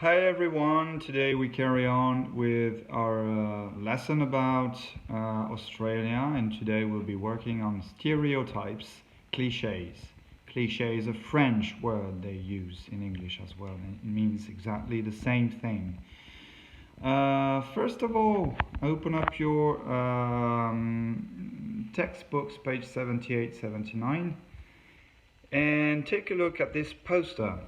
Hi everyone, today we carry on with our lesson about Australia, and today we'll be working on stereotypes, cliches. Cliché is a French word they use in English as well, and it means exactly the same thing. First of all, open up your textbooks, page 78, 79, and take a look at this poster.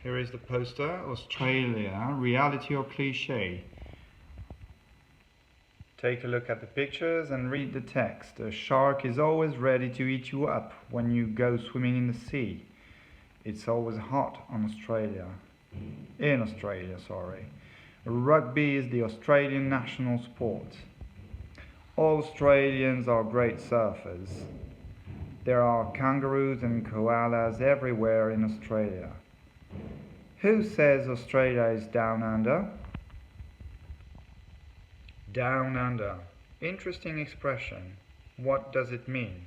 Here is the poster, Australia, reality or cliché. Take a look at the pictures and read the text. A shark is always ready to eat you up when you go swimming in the sea. It's always hot on Australia. In Australia, sorry. Rugby is the Australian national sport. All Australians are great surfers. There are kangaroos and koalas everywhere in Australia. Who says Australia is down under? Down under. Interesting expression. What does it mean?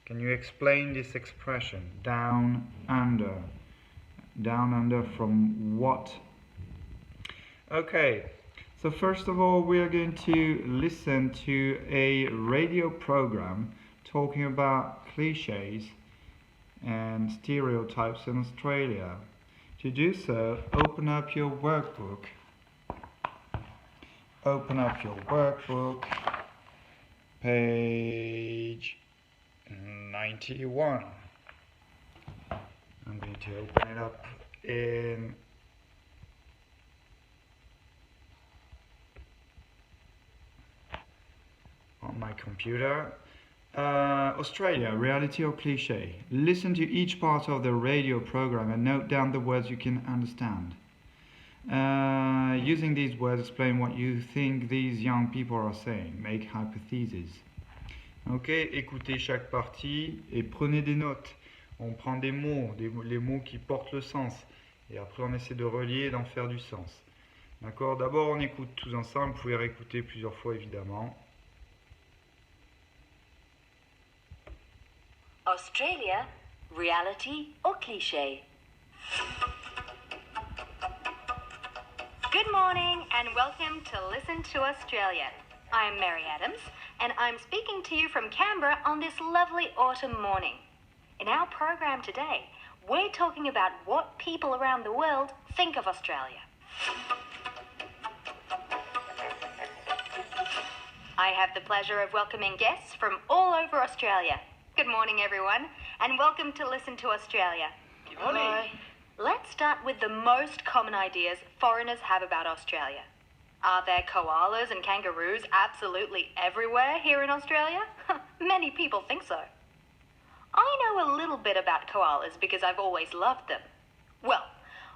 Can you explain this expression? Down under. Down under from what? Okay, so first of all we are going to listen to a radio program talking about cliches and stereotypes in Australia. To do so, open up your workbook. Open up your workbook, page 91. I'm going to open it up on my computer. Australia, reality or cliché? Listen to each part of the radio program and note down the words you can understand. Using these words, explain what you think these young people are saying. Make hypotheses. Ok, écoutez chaque partie et prenez des notes. On prend des mots, les mots qui portent le sens. Et après, on essaie de relier et d'en faire du sens. D'accord? D'abord, on écoute tous ensemble. Vous pouvez réécouter plusieurs fois, évidemment. Australia, reality or cliché? Good morning and welcome to Listen to Australia. I'm Mary Adams and I'm speaking to you from Canberra on this lovely autumn morning. In our program today, we're talking about what people around the world think of Australia. I have the pleasure of welcoming guests from all over Australia. Good morning, everyone, and welcome to Listen to Australia. Good morning. Hello. Let's start with the most common ideas foreigners have about Australia. Are there koalas and kangaroos absolutely everywhere here in Australia? Many people think so. I know a little bit about koalas because I've always loved them. Well,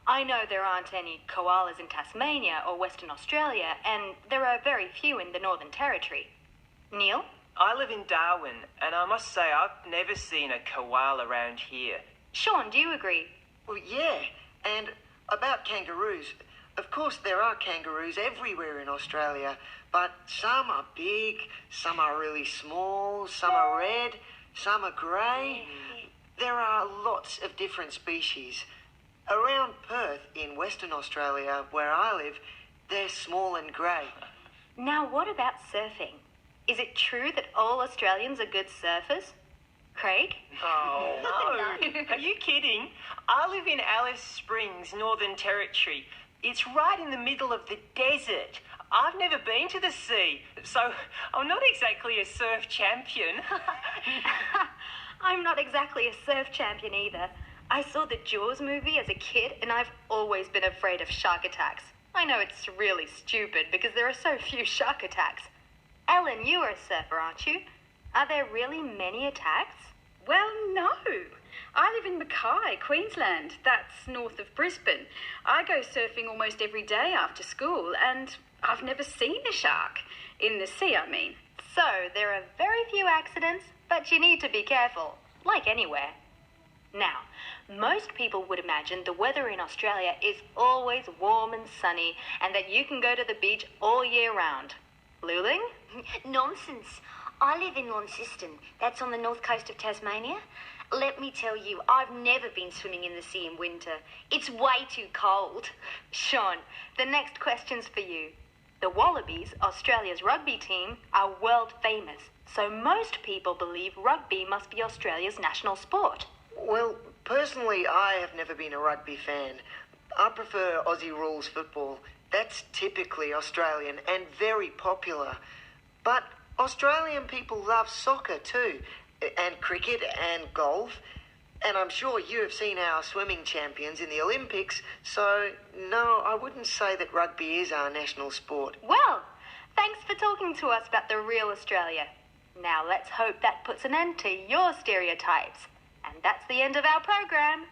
I know there aren't any koalas in Tasmania or Western Australia, and there are very few in the Northern Territory. Neil? I live in Darwin, and I must say I've never seen a koala around here. Sean, do you agree? Well, yeah, and about kangaroos, of course there are kangaroos everywhere in Australia, but some are big, some are really small, some are red, some are grey. There are lots of different species. Around Perth in Western Australia, where I live, they're small and grey. Now, what about surfing? Is it true that all Australians are good surfers? Craig? Oh, no. Are you kidding? I live in Alice Springs, Northern Territory. It's right in the middle of the desert. I've never been to the sea, so I'm not exactly a surf champion. I'm not exactly a surf champion either. I saw the Jaws movie as a kid, and I've always been afraid of shark attacks. I know it's really stupid because there are so few shark attacks. Ellen, you are a surfer, aren't you? Are there really many attacks? Well, no. I live in Mackay, Queensland. That's north of Brisbane. I go surfing almost every day after school, and I've never seen a shark. In the sea, I mean. So, there are very few accidents, but you need to be careful, like anywhere. Now, most people would imagine the weather in Australia is always warm and sunny, and that you can go to the beach all year round. Luling? Nonsense. I live in Launceston. That's on the north coast of Tasmania. Let me tell you, I've never been swimming in the sea in winter. It's way too cold. Sean, the next question's for you. The Wallabies, Australia's rugby team, are world famous, so most people believe rugby must be Australia's national sport. Well, personally, I have never been a rugby fan. I prefer Aussie rules football. That's typically Australian and very popular. But Australian people love soccer too, and cricket and golf. And I'm sure you have seen our swimming champions in the Olympics, so no, I wouldn't say that rugby is our national sport. Well, thanks for talking to us about the real Australia. Now let's hope that puts an end to your stereotypes. And that's the end of our program.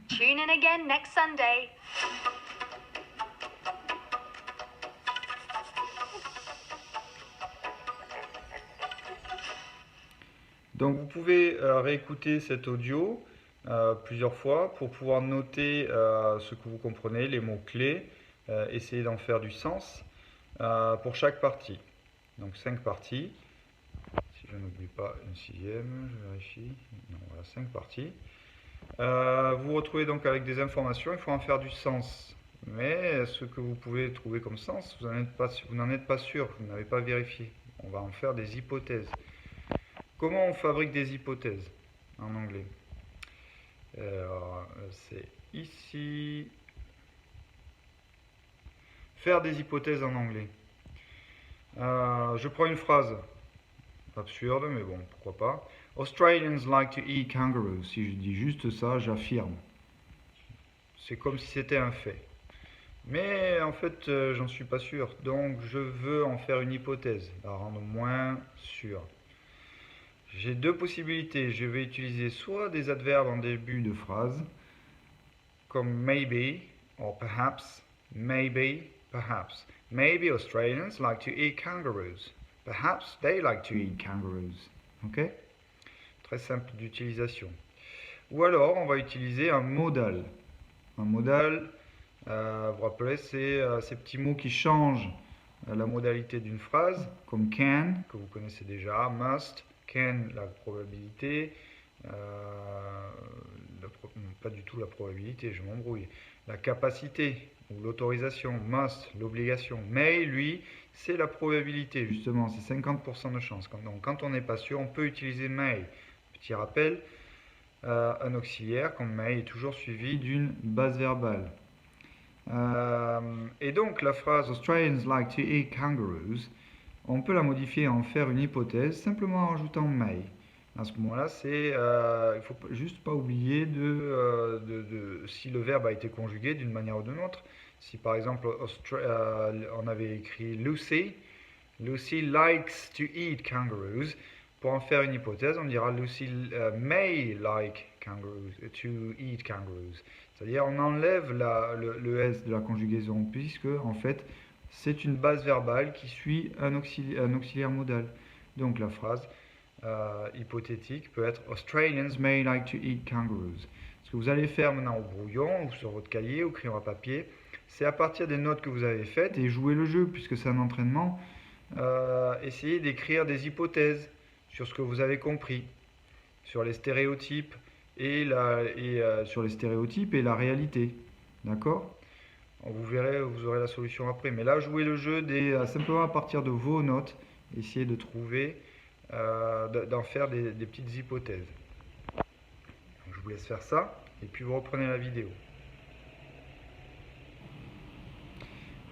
Tune in again next Sunday. Donc vous pouvez réécouter cet audio plusieurs fois pour pouvoir noter ce que vous comprenez, les mots-clés, essayer d'en faire du sens pour chaque partie. Donc 5 parties. Si je n'oublie pas une sixième, je vérifie. Non, voilà, 5 parties. Vous retrouvez donc avec des informations, il faut en faire du sens. Mais ce que vous pouvez trouver comme sens, vous n'en êtes pas sûr, vous n'avez pas vérifié. On va en faire des hypothèses. Comment on fabrique des hypothèses en anglais? C'est ici. Faire des hypothèses en anglais. Je prends une phrase absurde, mais bon, pourquoi pas. Australians like to eat kangaroos. Si je dis juste ça, j'affirme. C'est comme si c'était un fait. Mais en fait, j'en suis pas sûr. Donc, je veux en faire une hypothèse, la rendre moins sûre. J'ai deux possibilités. Je vais utiliser soit des adverbes en début de phrase, comme maybe, or perhaps, maybe, perhaps. Maybe Australians like to eat kangaroos. Perhaps they like to eat kangaroos. Ok? Très simple d'utilisation. Ou alors, on va utiliser un modal. Un modal, vous vous rappelez, c'est ces petits mots qui changent la modalité d'une phrase, comme can, que vous connaissez déjà, must, can, la probabilité, pas du tout la probabilité, je m'embrouille, la capacité ou l'autorisation, must, l'obligation, may, lui, c'est la probabilité, justement, c'est 50% de chance. Donc quand on n'est pas sûr, on peut utiliser may. Petit rappel, un auxiliaire comme may est toujours suivi d'une base verbale. Et donc la phrase Australians like to eat kangaroos, on peut la modifier et en faire une hypothèse simplement en rajoutant may. À ce moment-là, il ne faut juste pas oublier si le verbe a été conjugué d'une manière ou d'une autre. Si par exemple on avait écrit Lucy likes to eat kangaroos, pour en faire une hypothèse, on dira Lucy may like to eat kangaroos. C'est-à-dire on enlève le S de la conjugaison puisque en fait c'est une base verbale qui suit un auxiliaire modal. Donc la phrase hypothétique peut être Australians may like to eat kangaroos. Ce que vous allez faire maintenant au brouillon ou sur votre cahier ou crayon à papier, c'est à partir des notes que vous avez faites et jouer le jeu puisque c'est un entraînement, essayez d'écrire des hypothèses sur ce que vous avez compris, sur les stéréotypes et sur les stéréotypes et la réalité. D'accord? Vous verrez, vous aurez la solution après. Mais là, jouez le jeu simplement à partir de vos notes, essayez de trouver, d'en faire des petites hypothèses. Donc, je vous laisse faire ça, et puis vous reprenez la vidéo.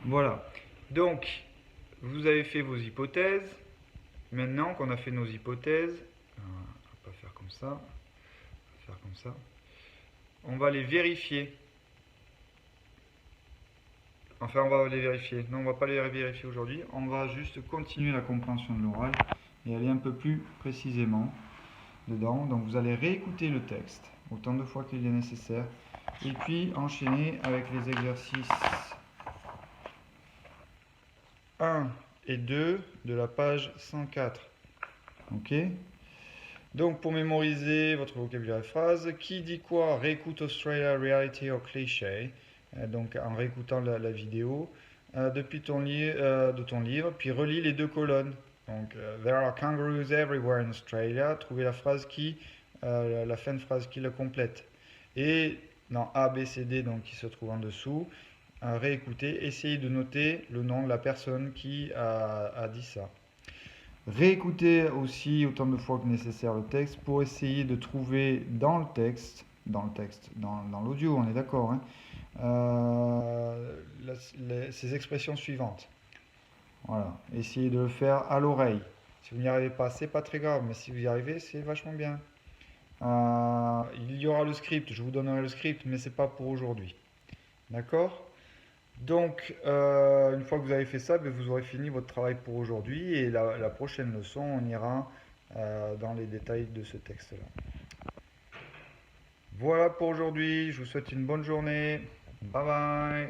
Voilà. Donc, vous avez fait vos hypothèses. Maintenant qu'on a fait nos hypothèses, on va pas faire comme ça, on va faire comme ça. On va les vérifier. Enfin, on va les vérifier. Non, on va pas les vérifier aujourd'hui. On va juste continuer la compréhension de l'oral et aller un peu plus précisément dedans. Donc, vous allez réécouter le texte autant de fois qu'il est nécessaire et puis enchaîner avec les exercices 1 et 2 de la page 104. Ok? Donc, pour mémoriser votre vocabulaire de phrase, qui dit quoi? Réécoute Australia, reality or cliché. Donc, en réécoutant la vidéo depuis de ton livre, puis relis les deux colonnes. Donc, there are kangaroos everywhere in Australia. Trouvez la phrase qui la fin de phrase qui le complète. Et dans A, B, C, D, donc qui se trouve en dessous, réécoutez, essayez de noter le nom de la personne qui a dit ça. Réécoutez aussi autant de fois que nécessaire le texte pour essayer de trouver dans l'audio, on est d'accord, hein, ces expressions suivantes. Voilà, essayez de le faire à l'oreille. Si vous n'y arrivez pas, c'est pas très grave, mais si vous y arrivez, c'est vachement bien. Il y aura le script, je vous donnerai le script, mais c'est pas pour aujourd'hui. D'accord? Donc, une fois que vous avez fait ça, ben, vous aurez fini votre travail pour aujourd'hui et la prochaine leçon, on ira dans les détails de ce texte-là. Voilà pour aujourd'hui, je vous souhaite une bonne journée. Bye bye.